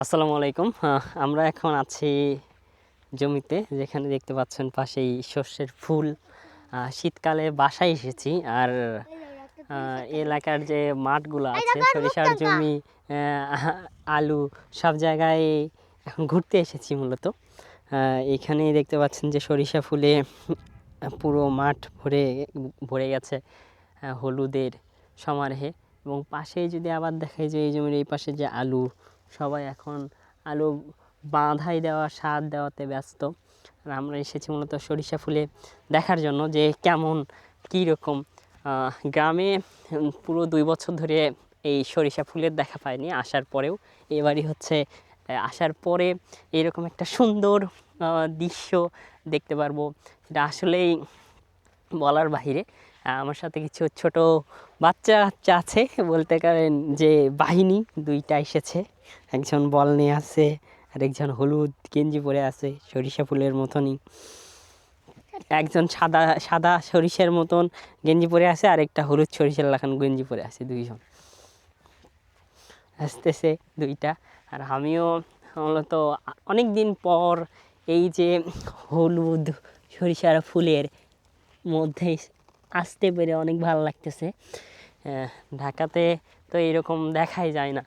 আসসালামু আলাইকুম। আমরা এখন আছি জমিতে, যেখানে দেখতে পাচ্ছেন পাশেই সর্ষের ফুল। শীতকালে বাসায় এসেছি, আর এলাকার যে মাঠগুলো আছে, সরিষার জমি, আলু, সব জায়গায় এখন ঘুরতে এসেছি মূলত। এখানে দেখতে পাচ্ছেন যে সরিষা ফুলে পুরো মাঠ ভরে ভরে গেছে হলুদের সমারোহে। এবং পাশেই যদি আবার দেখাই যে এই জমির এই পাশে যে আলু, সবাই এখন আলু বাঁধাই দেওয়া, সার দেওয়াতে ব্যস্ত। আর আমরা এসেছি মূলত সরিষা ফুলে দেখার জন্য যে কেমন, কী রকম। গ্রামে পুরো 2 বছর ধরে এই সরিষা ফুলের দেখা পাইনি, আসার পরেও এবারই হচ্ছে আসার পরে এরকম একটা সুন্দর দৃশ্য দেখতে পারবো। এটা আসলেই বলার বাহিরে। আমার সাথে কিছু ছোট বাচ্চা কাচ্চা আছে, বলতে পারেন যে বাহিনী দুইটা এসেছে। একজন বল নিয়ে আছে, আর একজন হলুদ গেঞ্জি পরে আছে সরিষা ফুলের মতনই। একজন সাদা সাদা সরিষার মতন গেঞ্জি পরে আছে, আর একটা হলুদ সরিষার লাগানো গেঞ্জি পরে আছে। দুইজন আসতেছে দুইটা। আর আমিও মূলত অনেক দিন পর এই যে হলুদ সরিষার ফুলের মধ্যে আসতে পেরে অনেক ভালো লাগতেছে। ঢাকাতে তো এরকম দেখাই যায় না।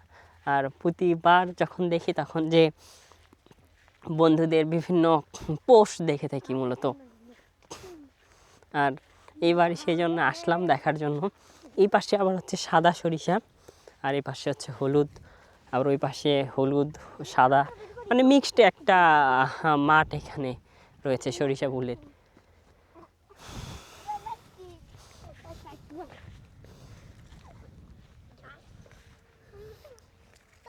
আর প্রতিবার যখন দেখি তখন যে বন্ধুদের বিভিন্ন পোস্ট দেখে থাকি মূলত। আর এইবার সেই জন্য আসলাম দেখার জন্য। এই পাশে আবার হচ্ছে সাদা সরিষা, আর এই পাশে হচ্ছে হলুদ, আবার ওই পাশে হলুদ সাদা, মানে মিক্সড একটা মাঠ এখানে রয়েছে সরিষা ফুলের।